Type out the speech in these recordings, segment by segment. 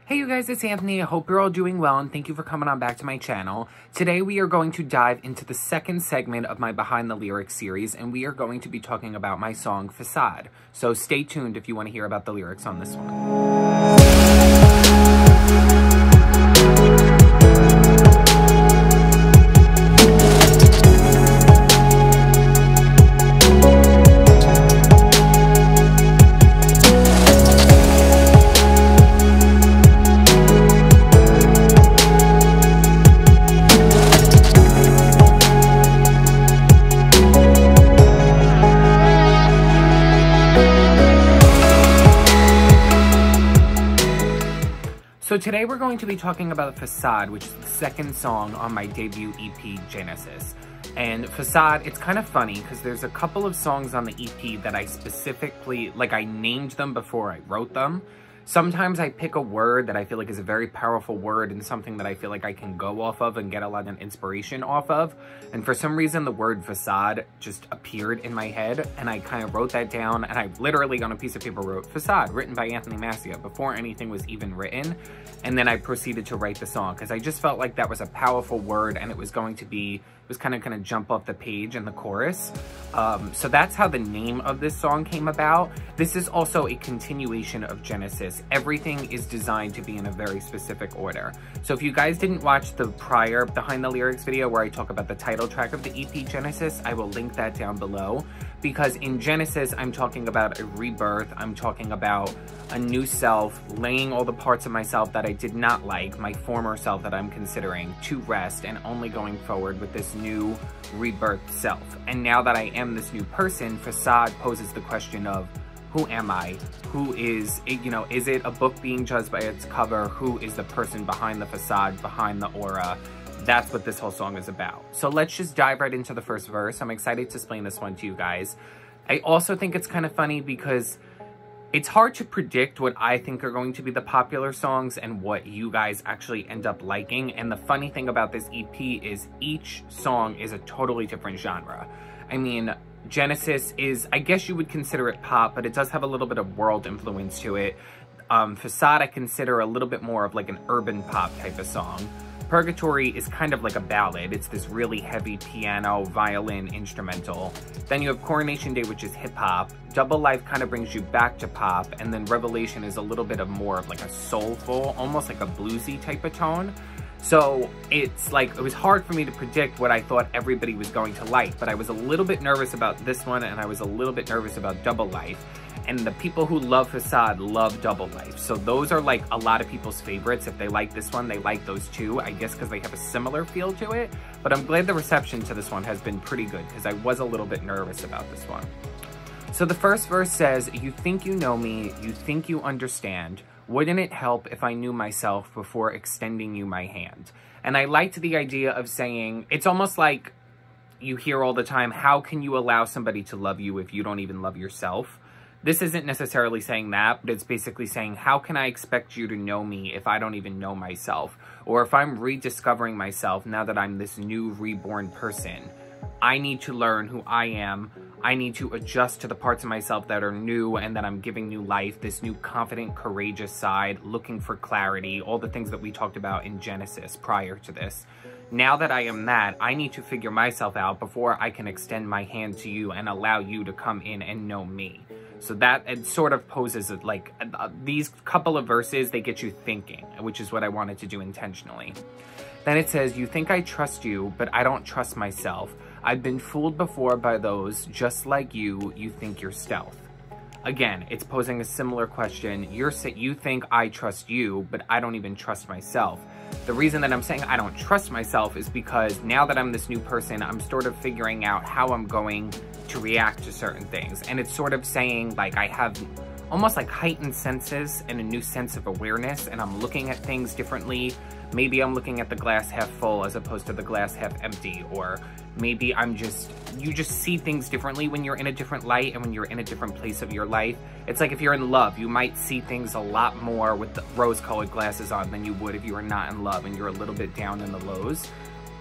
Hey you guys, it's Anthony. I hope you're all doing well and thank you for coming on back to my channel. Today we are going to dive into the second segment of my Behind the Lyrics series, and we are going to be talking about my song Façade. So stay tuned if you want to hear about the lyrics on this one. So today we're going to be talking about Façade, which is the second song on my debut EP, Genesis. And Façade, it's kind of funny because there's a couple of songs on the EP that I specifically, I named them before I wrote them. Sometimes I pick a word that I feel like is a very powerful word and something that I feel like I can go off of and get a lot of inspiration off of. And for some reason, the word Façade just appeared in my head, and I kind of wrote that down, and I literally on a piece of paper wrote Façade, written by Anthony Mascia, before anything was even written. And then I proceeded to write the song because I just felt like that was a powerful word, and it was going to be, it was kind of going to jump off the page in the chorus. So that's how the name of this song came about. This is also a continuation of Genesis. Everything is designed to be in a very specific order. So if you guys didn't watch the prior Behind the Lyrics video where I talk about the title track of the EP Genesis, I will link that down below. Because in Genesis, I'm talking about a rebirth. I'm talking about a new self, laying all the parts of myself that I did not like, my former self that I'm considering, to rest, and only going forward with this new rebirthed self. And now that I am this new person, Façade poses the question of, who am I? Who is, is it a book being judged by its cover? Who is the person behind the facade, behind the aura? That's what this whole song is about. So let's just dive right into the first verse. I'm excited to explain this one to you guys. I also think it's kind of funny because it's hard to predict what I think are going to be the popular songs and what you guys actually end up liking. And the funny thing about this EP is each song is a totally different genre. I mean, Genesis is, I guess you would consider it pop, but it does have a little bit of world influence to it. Façade I consider a little bit more of like an urban pop type of song. Purgatory is kind of like a ballad. It's this really heavy piano, violin, instrumental. Then you have Coronation Day, which is hip-hop. Double Life kind of brings you back to pop. And then Revelation is a little bit of more of like a soulful, almost like a bluesy type of tone. So it's like, it was hard for me to predict what I thought everybody was going to like, but I was a little bit nervous about this one, and I was a little bit nervous about Double Life. And the people who love Façade love Double Life. So those are like a lot of people's favorites. If they like this one, they like those two, I guess because they have a similar feel to it. But I'm glad the reception to this one has been pretty good because I was a little bit nervous about this one. So the first verse says, "You think you know me, you think you understand. Wouldn't it help if I knew myself before extending you my hand?" And I liked the idea of saying, it's almost like you hear all the time, how can you allow somebody to love you if you don't even love yourself? This isn't necessarily saying that, but it's basically saying, how can I expect you to know me if I don't even know myself? Or if I'm rediscovering myself now that I'm this new reborn person, I need to learn who I am. I need to adjust to the parts of myself that are new and that I'm giving new life, this new confident, courageous side, looking for clarity, all the things that we talked about in Genesis prior to this. Now that I am that, I need to figure myself out before I can extend my hand to you and allow you to come in and know me. So that it sort of poses it like these couple of verses, they get you thinking, which is what I wanted to do intentionally. Then it says, "You think I trust you, but I don't trust myself. I've been fooled before by those just like you think you're stealth." Again, it's posing a similar question. You think I trust you, but I don't even trust myself. The reason that I'm saying I don't trust myself is because now that I'm this new person, I'm sort of figuring out how I'm going to react to certain things. And it's sort of saying like I have almost like heightened senses and a new sense of awareness, and I'm looking at things differently. Maybe I'm looking at the glass half full as opposed to the glass half empty, or maybe you just see things differently when you're in a different light and when you're in a different place of your life. It's like if you're in love, you might see things a lot more with the rose-colored glasses on than you would if you were not in love and you're a little bit down in the lows.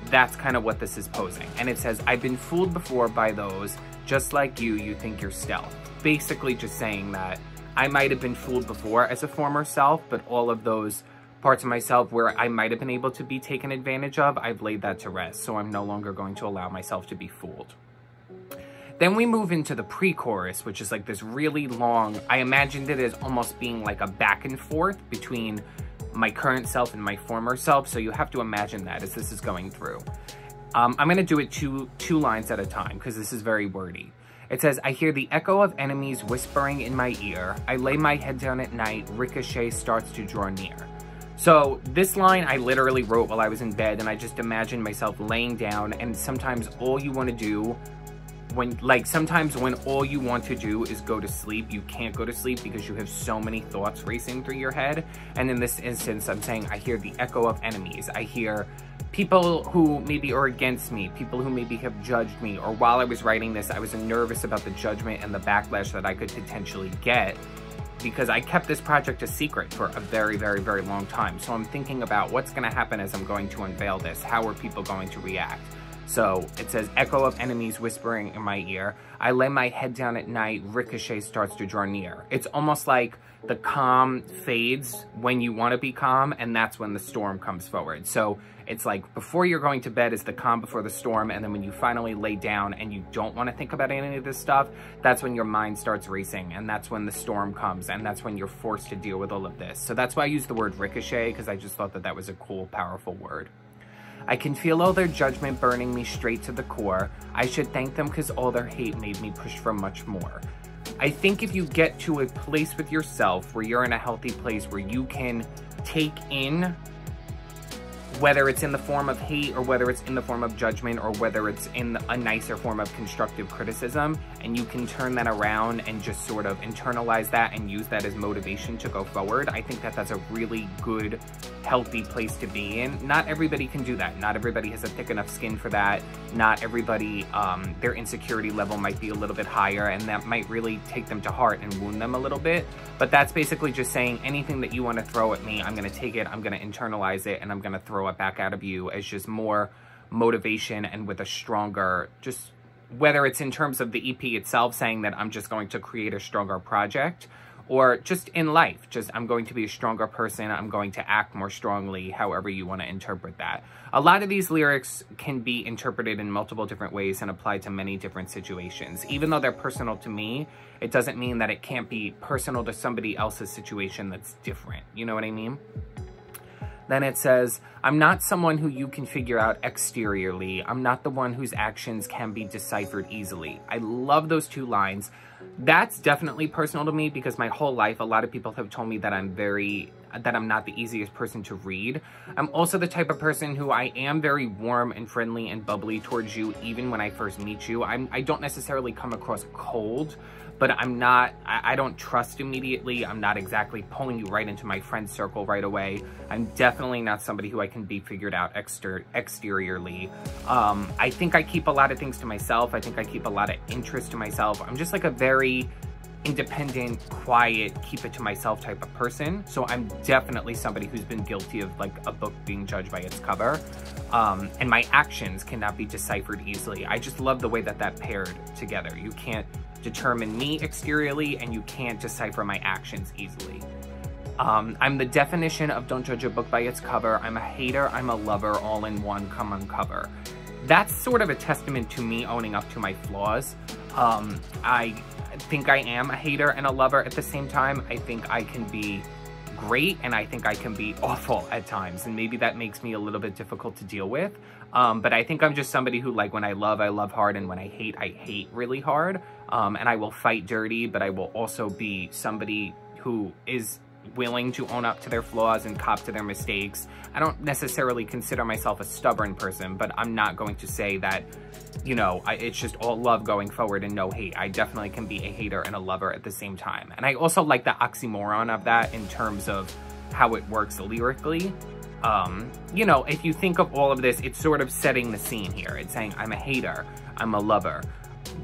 That's kind of what this is posing. And it says, "I've been fooled before by those, just like you think you're stealth." Basically just saying that I might have been fooled before as a former self, but all of those parts of myself where I might have been able to be taken advantage of, I've laid that to rest. So I'm no longer going to allow myself to be fooled. Then we move into the pre-chorus, which is like this really long, I imagined it as almost being like a back and forth between my current self and my former self. So you have to imagine that as this is going through. I'm going to do it two lines at a time because this is very wordy. It says, I hear the echo of enemies whispering in my ear. I lay my head down at night. Ricochet starts to draw near. So this line I literally wrote while I was in bed, and I just imagined myself laying down, and sometimes all you want to do sometimes when all you want to do is go to sleep, you can't go to sleep because you have so many thoughts racing through your head. And in this instance, I'm saying I hear the echo of enemies. I hear people who maybe are against me, people who maybe have judged me, or while I was writing this, I was nervous about the judgment and the backlash that I could potentially get because I kept this project a secret for a very, very, very long time. So I'm thinking about what's going to happen as I'm going to unveil this. How are people going to react? So it says, echo of enemies whispering in my ear. I lay my head down at night. Ricochet starts to draw near. It's almost like the calm fades when you want to be calm, and that's when the storm comes forward. So it's like before you're going to bed is the calm before the storm, and then when you finally lay down and you don't want to think about any of this stuff, that's when your mind starts racing, and that's when the storm comes, and that's when you're forced to deal with all of this. So that's why I use the word ricochet, because I just thought that that was a cool, powerful word. I can feel all their judgment burning me straight to the core. I should thank them because all their hate made me push for much more. I think if you get to a place with yourself where you're in a healthy place where you can take in, whether it's in the form of hate or whether it's in the form of judgment or whether it's in a nicer form of constructive criticism, and you can turn that around and just sort of internalize that and use that as motivation to go forward, I think that that's a really good, healthy place to be in. Not everybody can do that. Not everybody has a thick enough skin for that. Not everybody, their insecurity level might be a little bit higher, and that might really take them to heart and wound them a little bit. But that's basically just saying anything that you want to throw at me, I'm going to take it, I'm going to internalize it, and I'm going to throw it back out of you as just more motivation and with a stronger, just whether it's in terms of the EP itself saying that I'm just going to create a stronger project, or just in life, just I'm going to be a stronger person, I'm going to act more strongly, however you want to interpret that. A lot of these lyrics can be interpreted in multiple different ways and applied to many different situations. Even though they're personal to me, it doesn't mean that it can't be personal to somebody else's situation that's different. You know what I mean? Then it says, I'm not someone who you can figure out exteriorly. I'm not the one whose actions can be deciphered easily. I love those two lines. That's definitely personal to me because my whole life, a lot of people have told me that I'm not the easiest person to read. I'm also the type of person who I am very warm and friendly and bubbly towards you even when I first meet you. I don't necessarily come across cold, but I don't trust immediately. I'm not exactly pulling you right into my friend circle right away. I'm definitely not somebody who I can be figured out exteriorly. I think I keep a lot of things to myself. I think I keep a lot of interest to myself. I'm just like a very independent, quiet, keep it to myself type of person. So I'm definitely somebody who's been guilty of like a book being judged by its cover. And my actions cannot be deciphered easily. I just love the way that that paired together. You can't determine me exteriorly and you can't decipher my actions easily. I'm the definition of don't judge a book by its cover. I'm a hater, I'm a lover, all in one, come uncover. That's sort of a testament to me owning up to my flaws. I think I am a hater and a lover at the same time. I think I can be great and I think I can be awful at times, and maybe that makes me a little bit difficult to deal with. But I think I'm just somebody who, like, when I love hard, and when I hate really hard. And I will fight dirty, but I will also be somebody who is willing to own up to their flaws and cop to their mistakes. I don't necessarily consider myself a stubborn person, but I'm not going to say that, you know, it's just all love going forward and no hate. I definitely can be a hater and a lover at the same time. And I also like the oxymoron of that in terms of how it works lyrically. You know, if you think of all of this, it's sort of setting the scene here. It's saying, I'm a hater, I'm a lover.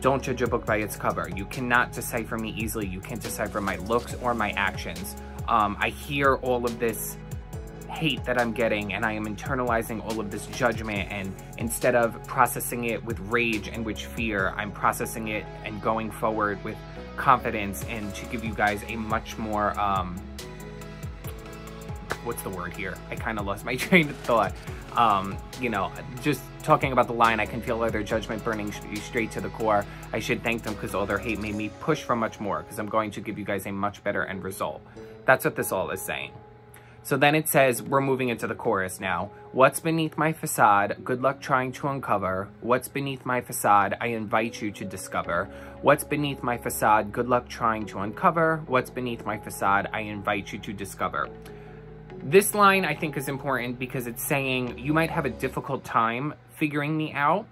Don't judge a book by its cover. You cannot decipher me easily. You can't decipher my looks or my actions. I hear all of this hate that I'm getting, and I am internalizing all of this judgment, and instead of processing it with rage and with fear, I'm processing it and going forward with confidence, and to give you guys a much more what's the word here? I kind of lost my train of thought. You know, just talking about the line, I can feel all their judgment burning straight to the core. I should thank them because all their hate made me push for much more, because I'm going to give you guys a much better end result. That's what this all is saying. So then it says, we're moving into the chorus now. What's beneath my facade? Good luck trying to uncover. What's beneath my facade? I invite you to discover. What's beneath my facade? Good luck trying to uncover. What's beneath my facade? I invite you to discover. This line I think is important because it's saying you might have a difficult time figuring me out,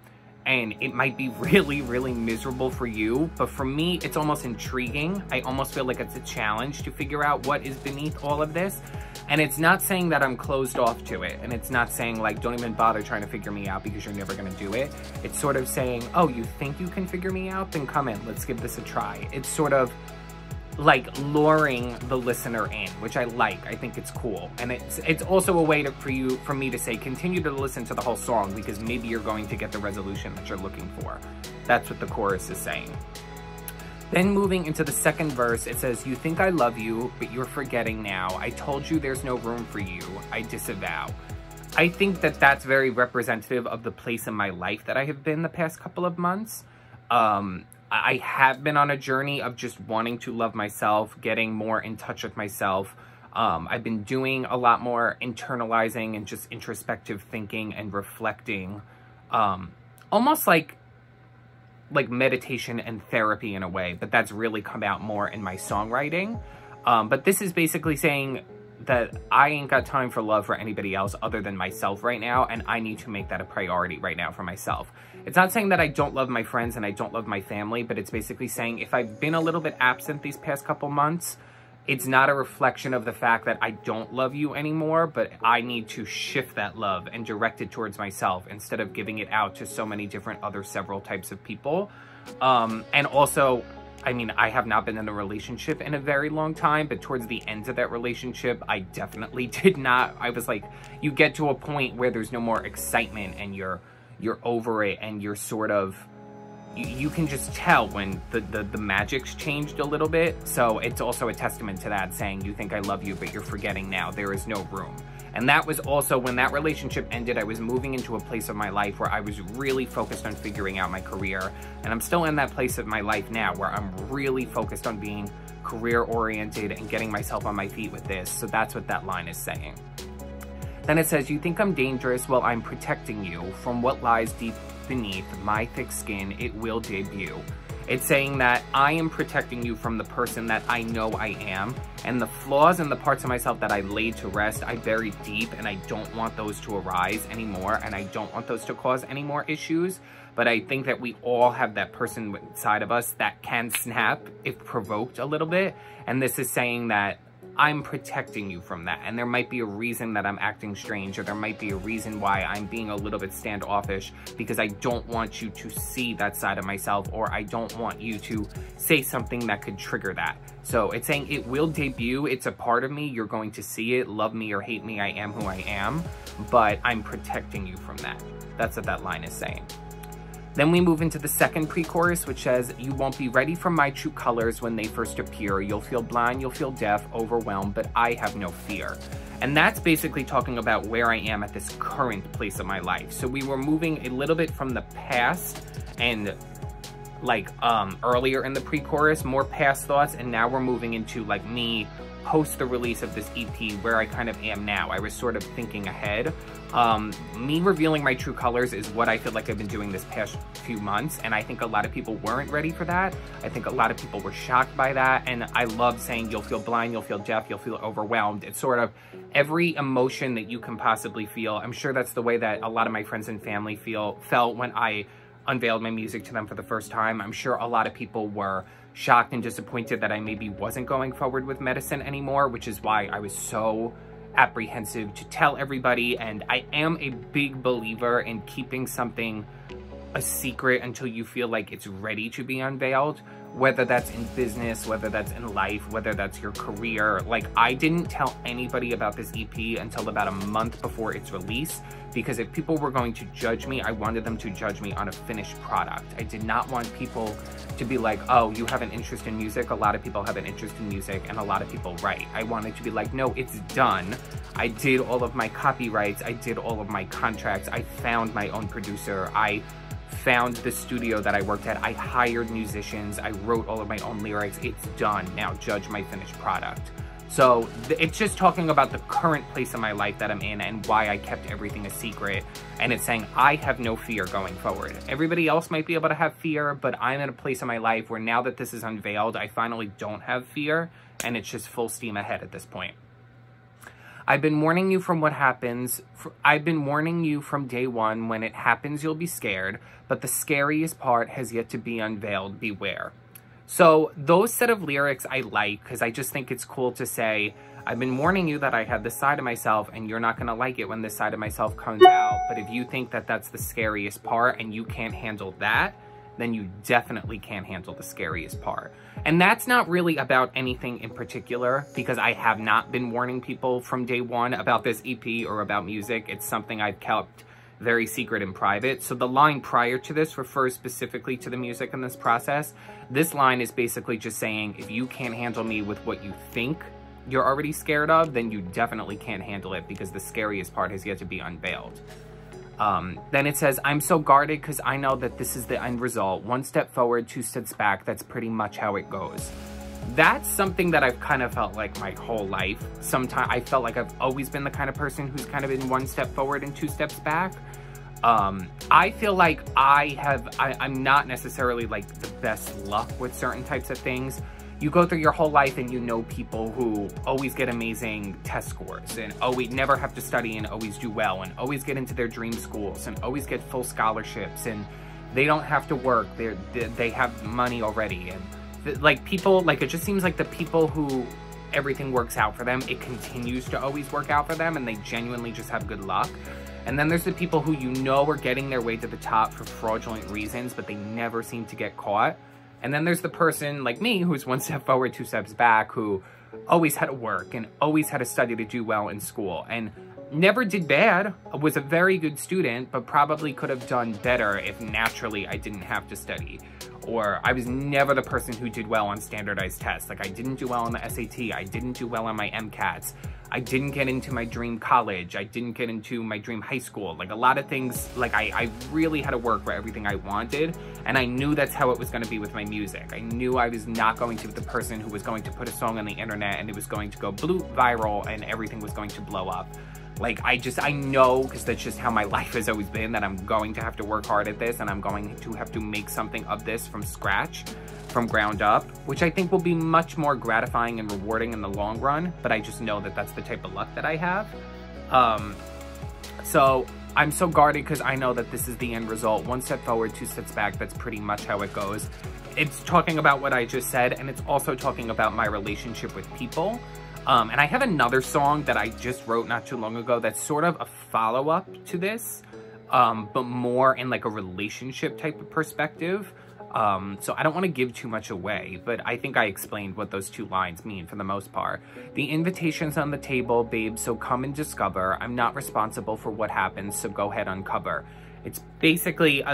and it might be really, really miserable for you. But for me, it's almost intriguing. I almost feel like it's a challenge to figure out what is beneath all of this. And it's not saying that I'm closed off to it. And it's not saying like, don't even bother trying to figure me out because you're never gonna do it. It's sort of saying, oh, you think you can figure me out? Then come in, let's give this a try. It's sort of like luring the listener in, which I like. I think it's cool. And it's also a way for me to say, continue to listen to the whole song because maybe you're going to get the resolution that you're looking for. That's what the chorus is saying. Then moving into the second verse, it says, you think I love you, but you're forgetting now. I told you there's no room for you. I disavow. I think that that's very representative of the place in my life that I have been the past couple of months. I have been on a journey of just wanting to love myself, getting more in touch with myself. I've been doing a lot more internalizing and just introspective thinking and reflecting, almost like meditation and therapy in a way, but that's really come out more in my songwriting. But this is basically saying that I ain't got time for love for anybody else other than myself right now, and I need to make that a priority right now for myself. It's not saying that I don't love my friends and I don't love my family, but it's basically saying if I've been a little bit absent these past couple months, it's not a reflection of the fact that I don't love you anymore, but I need to shift that love and direct it towards myself instead of giving it out to so many different other several types of people. And also, I mean, I have not been in a relationship in a very long time, but towards the end of that relationship, I definitely did not. I was like, you get to a point where there's no more excitement and you're over it and you're sort of, you can just tell when the magic's changed a little bit. So it's also a testament to that, saying you think I love you, but you're forgetting now. There is no room. And that was also when that relationship ended, I was moving into a place of my life where I was really focused on figuring out my career. And I'm still in that place of my life now where I'm really focused on being career oriented and getting myself on my feet with this. So that's what that line is saying. Then it says, you think I'm dangerous? Well, I'm protecting you from what lies deep beneath my thick skin. It will debut. It's saying that I am protecting you from the person that I know I am, and the flaws and the parts of myself that I laid to rest, I buried deep, and I don't want those to arise anymore, and I don't want those to cause any more issues. But I think that we all have that person inside of us that can snap if provoked a little bit, and this is saying that I'm protecting you from that. And there might be a reason that I'm acting strange, or there might be a reason why I'm being a little bit standoffish, because I don't want you to see that side of myself, or I don't want you to say something that could trigger that. So it's saying it will debut. It's a part of me. You're going to see it. Love me or hate me, I am who I am. But I'm protecting you from that. That's what that line is saying. Then we move into the second pre-chorus, which says, you won't be ready for my true colors when they first appear. You'll feel blind, you'll feel deaf, overwhelmed, but I have no fear. And that's basically talking about where I am at this current place of my life. So we were moving a little bit from the past and like earlier in the pre-chorus, more past thoughts, and now we're moving into like me post the release of this EP, where I kind of am now. I was sort of thinking ahead. Me revealing my true colors is what I feel like I've been doing this past few months, and I think a lot of people weren't ready for that. I think a lot of people were shocked by that, and I love saying you'll feel blind, you'll feel deaf, you'll feel overwhelmed. It's sort of every emotion that you can possibly feel. I'm sure that's the way that a lot of my friends and family felt when I unveiled my music to them for the first time. I'm sure a lot of people were shocked and disappointed that I maybe wasn't going forward with medicine anymore, which is why I was so apprehensive to tell everybody. And I am a big believer in keeping something a secret until you feel like it's ready to be unveiled. whether that's in business, whether that's in life, whether that's your career. Like, I didn't tell anybody about this EP until about a month before its release, because if people were going to judge me, I wanted them to judge me on a finished product. I did not want people to be like, oh, you have an interest in music. A lot of people have an interest in music, and a lot of people write. I wanted to be like, no, it's done. I did all of my copyrights. I did all of my contracts. I found my own producer. I found the studio that I worked at. I hired musicians. I wrote all of my own lyrics. It's done. Now judge my finished product. So it's just talking about the current place in my life that I'm in and why I kept everything a secret. And it's saying I have no fear going forward. Everybody else might be able to have fear, but I'm in a place in my life where now that this is unveiled, I finally don't have fear, and it's just full steam ahead at this point. I've been warning you from what happens. I've been warning you from day one. When it happens, you'll be scared, but the scariest part has yet to be unveiled. Beware. So those set of lyrics I like, because I just think it's cool to say, I've been warning you that I had this side of myself, and you're not going to like it when this side of myself comes out. But if you think that that's the scariest part and you can't handle that, then you definitely can't handle the scariest part. And that's not really about anything in particular, because I have not been warning people from day one about this EP or about music. It's something I've kept very secret and private. So the line prior to this refers specifically to the music in this process. This line is basically just saying, if you can't handle me with what you think you're already scared of, then you definitely can't handle it, because the scariest part has yet to be unveiled. Then it says, I'm so guarded because I know that this is the end result. One step forward, two steps back. That's pretty much how it goes. That's something that I've kind of felt like my whole life. Sometimes I felt like I've always been the kind of person who's kind of been one step forward and two steps back. I feel like I'm not necessarily like the best luck with certain types of things. You go through your whole life and you know people who always get amazing test scores and always never have to study and always do well and always get into their dream schools and always get full scholarships, and they don't have to work. They have money already. And like people, like it just seems like the people who everything works out for them, it continues to always work out for them, and they genuinely just have good luck. And then there's the people who you know are getting their way to the top for fraudulent reasons, but they never seem to get caught. And then there's the person like me who's one step forward, two steps back, who always had to work and always had to study to do well in school and never did bad, was a very good student, but probably could have done better if naturally I didn't have to study. Or I was never the person who did well on standardized tests. Like I didn't do well on the SAT. I didn't do well on my MCATs. I didn't get into my dream college. I didn't get into my dream high school. Like a lot of things, like I really had to work for everything I wanted. And I knew that's how it was going to be with my music. I knew I was not going to be the person who was going to put a song on the internet and it was going to go viral and everything was going to blow up. Like, I know, because that's just how my life has always been, that I'm going to have to work hard at this and I'm going to have to make something of this from scratch, from ground up, which I think will be much more gratifying and rewarding in the long run, but I just know that that's the type of luck that I have. So I'm so guarded because I know that this is the end result. One step forward, two steps back. That's pretty much how it goes. It's talking about what I just said, and it's also talking about my relationship with people. And I have another song that I just wrote not too long ago that's sort of a follow-up to this, but more in like a relationship type of perspective. So I don't want to give too much away, but I think I explained what those two lines mean for the most part. The invitation's on the table, babe, so come and discover. I'm not responsible for what happens, so go ahead, uncover. It's basically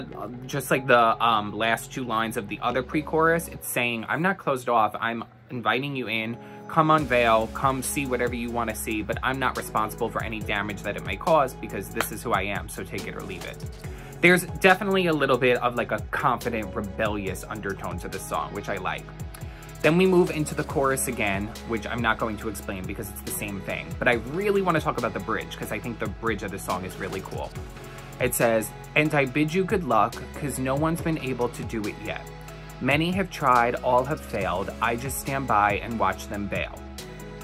just like the last two lines of the other pre-chorus. It's saying, I'm not closed off. I'm inviting you in. Come unveil, come see whatever you want to see, but I'm not responsible for any damage that it may cause because this is who I am, so take it or leave it. There's definitely a little bit of like a confident, rebellious undertone to this song, which I like. Then we move into the chorus again, which I'm not going to explain because it's the same thing, but I really want to talk about the bridge because I think the bridge of the song is really cool. It says, and I bid you good luck because no one's been able to do it yet. Many have tried, all have failed. I just stand by and watch them bail.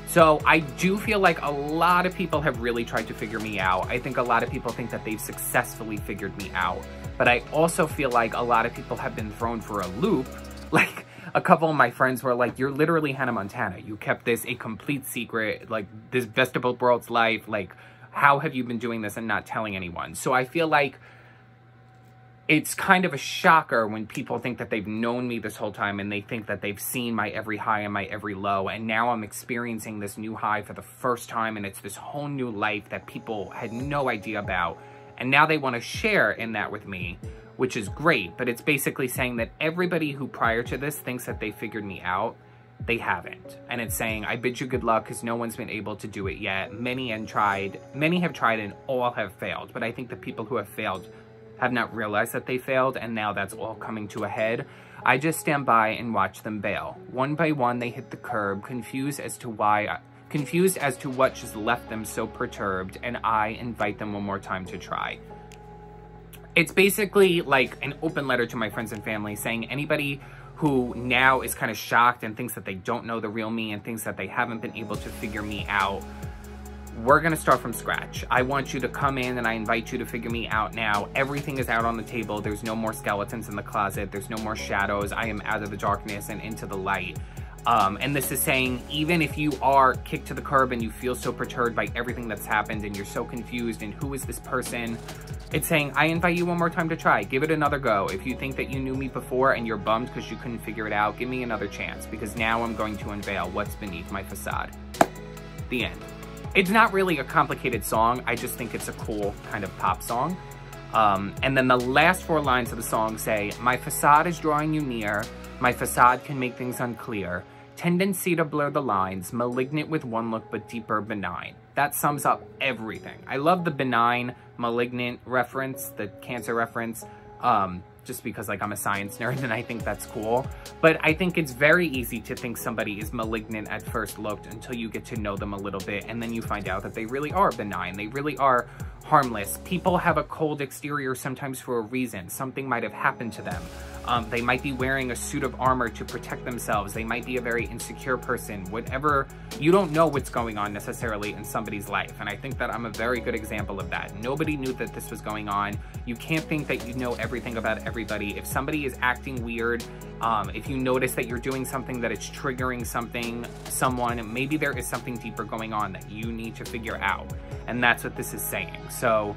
So I do feel like a lot of people have really tried to figure me out. I think a lot of people think that they've successfully figured me out. But I also feel like a lot of people have been thrown for a loop. Like a couple of my friends were like, you're literally Hannah Montana. You kept this a complete secret, like this best of both worlds life. Like, how have you been doing this and not telling anyone? So I feel like it's kind of a shocker when people think that they've known me this whole time and they think that they've seen my every high and my every low. And now I'm experiencing this new high for the first time, and it's this whole new life that people had no idea about. And now they want to share in that with me, which is great. But it's basically saying that everybody who prior to this thinks that they figured me out, they haven't. And it's saying, I bid you good luck because no one's been able to do it yet. Many have tried and all have failed. But I think the people who have failed have not realized that they failed, and now that's all coming to a head. I just stand by and watch them bail. One by one, they hit the curb, confused as to what just left them so perturbed, and I invite them one more time to try. It's basically like an open letter to my friends and family saying anybody who now is kind of shocked and thinks that they don't know the real me and thinks that they haven't been able to figure me out, we're going to start from scratch. I want you to come in and I invite you to figure me out now. Everything is out on the table. There's no more skeletons in the closet. There's no more shadows. I am out of the darkness and into the light. And this is saying, even if you are kicked to the curb and you feel so perturbed by everything that's happened and you're so confused and who is this person, it's saying, I invite you one more time to try. Give it another go. If you think that you knew me before and you're bummed because you couldn't figure it out, give me another chance, because now I'm going to unveil what's beneath my facade. The end. It's not really a complicated song. I just think it's a cool kind of pop song. And then the last 4 lines of the song say, my facade is drawing you near. My facade can make things unclear. Tendency to blur the lines. Malignant with one look, but deeper benign. That sums up everything. I love the benign, malignant reference, the cancer reference. Just because like I'm a science nerd and I think that's cool. But I think it's very easy to think somebody is malignant at first look until you get to know them a little bit, and then you find out that they really are benign. They really are harmless. People have a cold exterior sometimes for a reason. Something might have happened to them. They might be wearing a suit of armor to protect themselves. They might be a very insecure person. Whatever, you don't know what's going on necessarily in somebody's life. And I think that I'm a very good example of that. Nobody knew that this was going on. You can't think that you know everything about everybody. If somebody is acting weird, if you notice that you're doing something that it's triggering someone, maybe there is something deeper going on that you need to figure out. And that's what this is saying. So,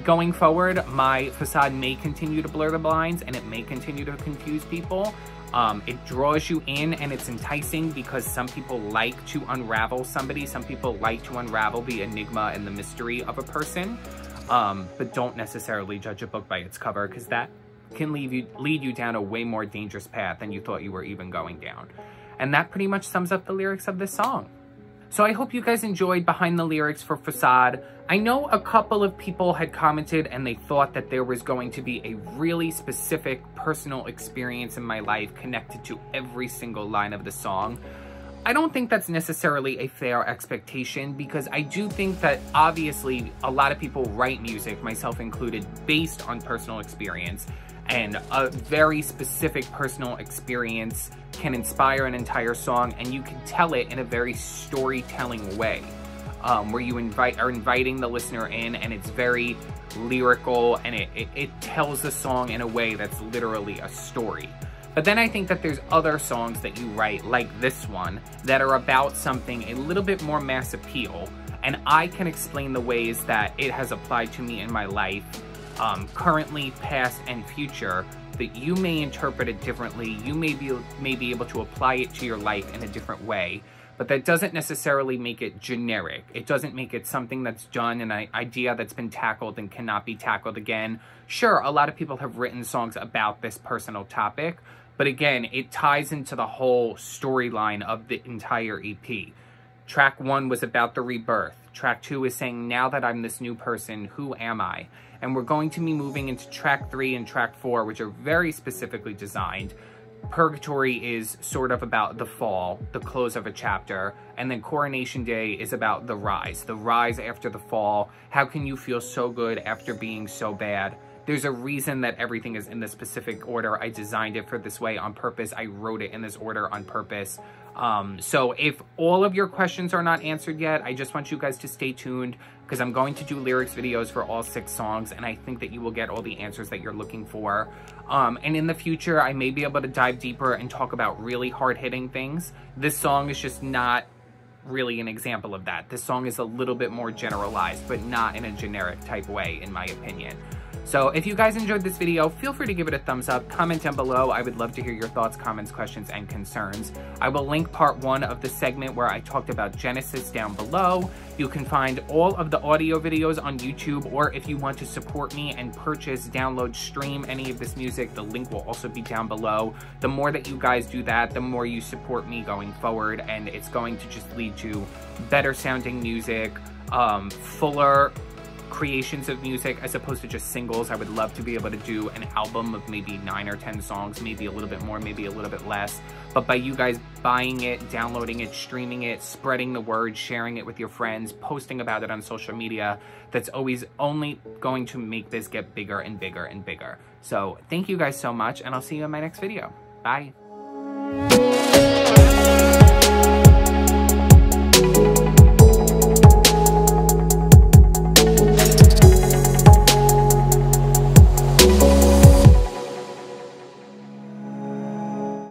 going forward, my facade may continue to blur the blinds and it may continue to confuse people. It draws you in and it's enticing because some people like to unravel somebody. Some people like to unravel the enigma and the mystery of a person, but don't necessarily judge a book by its cover, because that can lead you down a way more dangerous path than you thought you were even going down. And that pretty much sums up the lyrics of this song. So I hope you guys enjoyed Behind the Lyrics for Facade. I know a couple of people had commented and they thought that there was going to be a really specific personal experience in my life connected to every single line of the song. I don't think that's necessarily a fair expectation, because I do think that obviously a lot of people write music, myself included, based on personal experience. And a very specific personal experience can inspire an entire song, and you can tell it in a very storytelling way, where you are inviting the listener in, and it's very lyrical, and it tells the song in a way that's literally a story. But then I think that there's other songs that you write, like this one, that are about something a little bit more mass appeal, and I can explain the ways that it has applied to me in my life, currently, past, and future, that you may interpret it differently. You may be able to apply it to your life in a different way, but that doesn't necessarily make it generic. It doesn't make it something that's done, an idea that's been tackled and cannot be tackled again. Sure, a lot of people have written songs about this personal topic, but again, it ties into the whole storyline of the entire EP. Track 1 was about the rebirth. Track 2 is saying, now that I'm this new person, who am I? And we're going to be moving into track 3 and track 4, which are very specifically designed. Purgatory is sort of about the fall, the close of a chapter, and then Coronation Day is about the rise after the fall. How can you feel so good after being so bad? There's a reason that everything is in this specific order. I designed it for this way on purpose. I wrote it in this order on purpose. So if all of your questions are not answered yet, I just want you guys to stay tuned, because I'm going to do lyrics videos for all 6 songs, and I think that you will get all the answers that you're looking for. And in the future, I may be able to dive deeper and talk about really hard-hitting things. This song is just not really an example of that. This song is a little bit more generalized, but not in a generic type way, in my opinion. So if you guys enjoyed this video, feel free to give it a thumbs up, comment down below. I would love to hear your thoughts, comments, questions, and concerns. I will link part 1 of the segment where I talked about Genesis down below. You can find all of the audio videos on YouTube, or if you want to support me and purchase, download, stream any of this music, the link will also be down below. The more that you guys do that, the more you support me going forward, and it's going to just lead to better sounding music, fuller creations of music as opposed to just singles. I would love to be able to do an album of maybe 9 or 10 songs, maybe a little bit more, maybe a little bit less. But by you guys buying it, downloading it, streaming it, spreading the word, sharing it with your friends, posting about it on social media, that's always only going to make this get bigger and bigger and bigger. So thank you guys so much, and I'll see you in my next video. Bye.